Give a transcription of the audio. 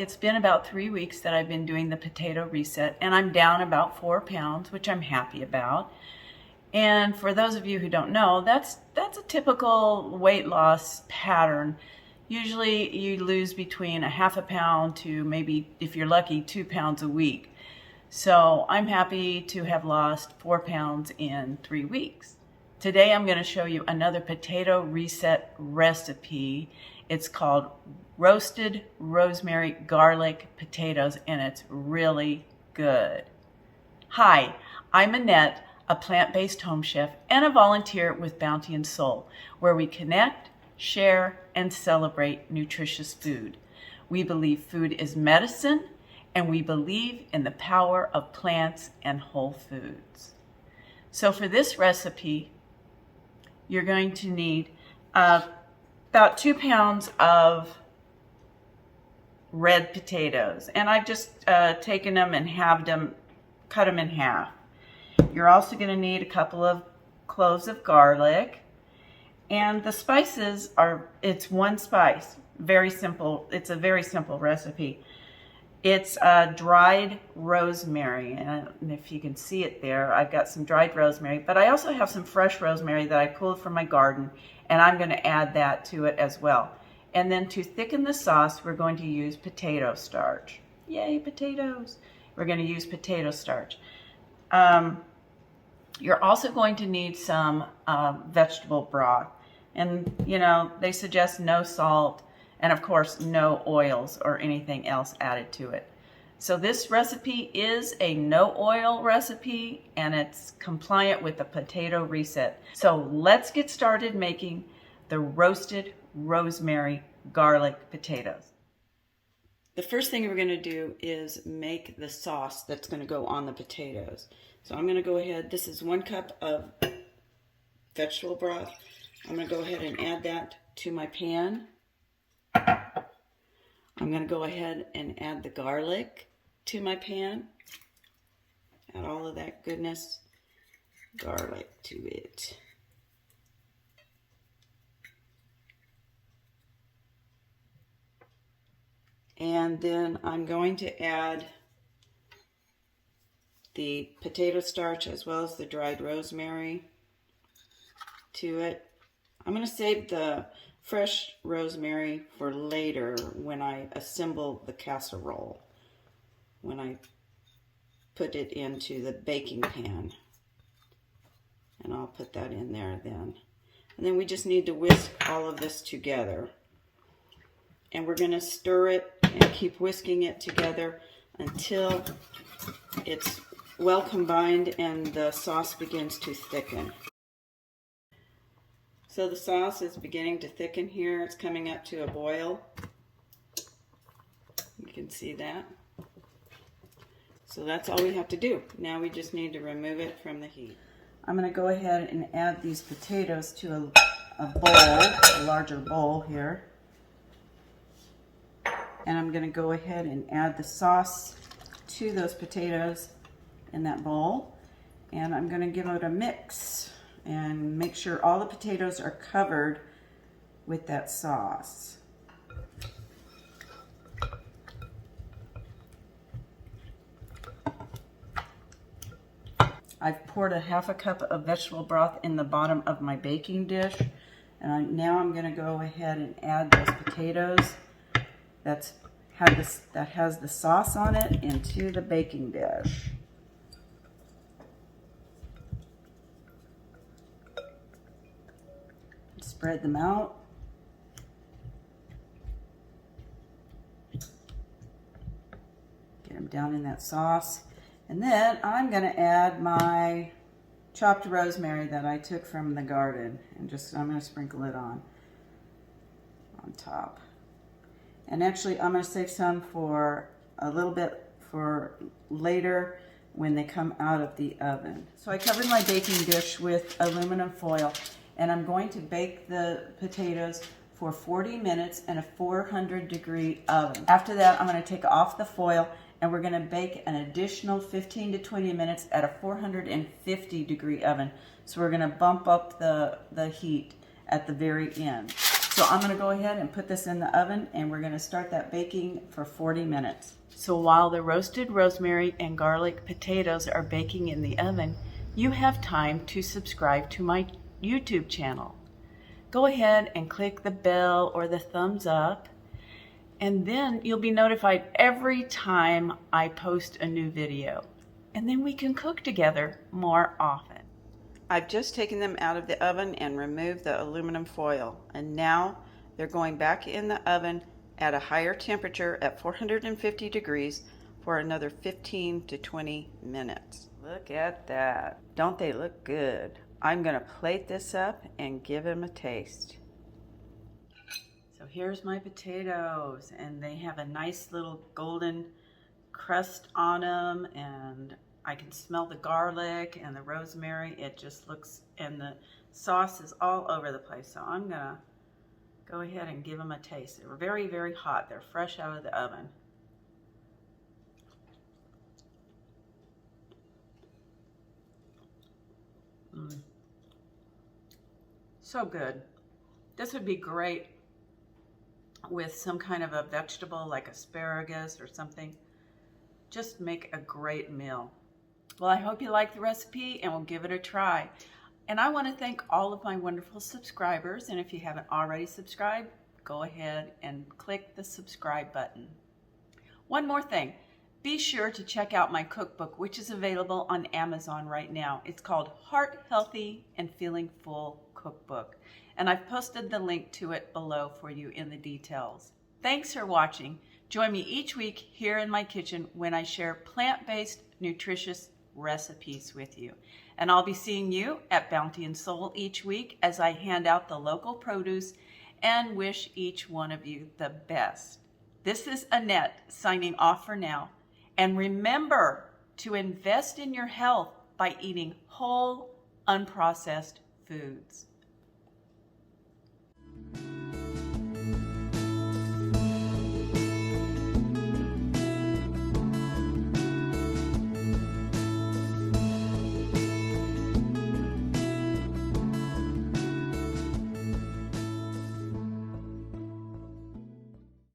it's been about 3 weeks that I've been doing the potato reset, and I'm down about 4 pounds, which I'm happy about. And for those of you who don't know, that's a typical weight loss pattern. Usually you lose between a half a pound to maybe, if you're lucky, 2 pounds a week. So I'm happy to have lost 4 pounds in 3 weeks. Today I'm going to show you another potato reset recipe. It's called Roasted Rosemary Garlic Potatoes, and it's really good. Hi, I'm Annette, a plant-based home chef and a volunteer with Bounty and Soul, where we connect, share, and celebrate nutritious food. We believe food is medicine, and we believe in the power of plants and whole foods. So for this recipe, you're going to need about 2 pounds of red potatoes, and I've just taken them and halved them, cut them in half. You're also going to need a couple of cloves of garlic, and the spices are, it's one spice, very simple. It's a very simple recipe. It's dried rosemary, and if you can see it there, I've got some dried rosemary, but I also have some fresh rosemary that I pulled from my garden, and I'm going to add that to it as well. And then to thicken the sauce, we're going to use potato starch. Yay, potatoes! We're going to use potato starch. You're also going to need some vegetable broth. And, you know, they suggest no salt and, of course, no oils or anything else added to it. So this recipe is a no-oil recipe, and it's compliant with the potato reset. So let's get started making the roasted rosemary garlic potatoes. The first thing we're going to do is make the sauce that's going to go on the potatoes. So I'm going to go ahead, this is 1 cup of vegetable broth. I'm going to go ahead and add that to my pan. I'm going to go ahead and add the garlic to my pan. Add all of that goodness, garlic to it. And then I'm going to add the potato starch as well as the dried rosemary to it. I'm going to save the fresh rosemary for later when I assemble the casserole, when I put it into the baking pan. And I'll put that in there then. And then we just need to whisk all of this together. And we're going to stir it and keep whisking it together until it's well combined and the sauce begins to thicken. So the sauce is beginning to thicken here. It's coming up to a boil. You can see that. So that's all we have to do. Now we just need to remove it from the heat. I'm going to go ahead and add these potatoes to a bowl, a larger bowl here. And I'm going to go ahead and add the sauce to those potatoes in that bowl. And I'm going to give it a mix and make sure all the potatoes are covered with that sauce. I've poured a half a cup of vegetable broth in the bottom of my baking dish. And now I'm going to go ahead and add those potatoes that has the sauce on it into the baking dish. Spread them out. Get them down in that sauce. And then I'm going to add my chopped rosemary that I took from the garden, and I'm going to sprinkle it on top. And actually, I'm going to save some for a little bit for later when they come out of the oven. So I covered my baking dish with aluminum foil, and I'm going to bake the potatoes for 40 minutes in a 400-degree oven. After that, I'm going to take off the foil, and we're going to bake an additional 15 to 20 minutes at a 450-degree oven. So we're going to bump up the heat at the very end. So So I'm going to go ahead and put this in the oven, and we're going to start that baking for 40 minutes. So while the roasted rosemary and garlic potatoes are baking in the oven, you have time to subscribe to my YouTube channel. Go ahead and click the bell or the thumbs up, and then you'll be notified every time I post a new video. And then we can cook together more often. I've just taken them out of the oven and removed the aluminum foil, and now they're going back in the oven at a higher temperature at 450 degrees for another 15 to 20 minutes. Look at that. Don't they look good? I'm going to plate this up and give them a taste. So here's my potatoes, and they have a nice little golden crust on them, and I can smell the garlic and the rosemary. It just looks, and the sauce is all over the place. So I'm gonna go ahead and give them a taste. They're very, very hot. They're fresh out of the oven. So good. This would be great with some kind of a vegetable like asparagus or something. Just make a great meal. Well, I hope you like the recipe, and we'll give it a try. And I want to thank all of my wonderful subscribers, and if you haven't already subscribed, go ahead and click the subscribe button. One more thing, be sure to check out my cookbook, which is available on Amazon right now. It's called Heart Healthy and Feeling Full Cookbook, and I've posted the link to it below for you in the details. Thanks for watching. Join me each week here in my kitchen when I share plant-based, nutritious recipes with you. And I'll be seeing you at Bounty and Soul each week as I hand out the local produce and wish each one of you the best. This is Annette signing off for now. And remember to invest in your health by eating whole, unprocessed foods.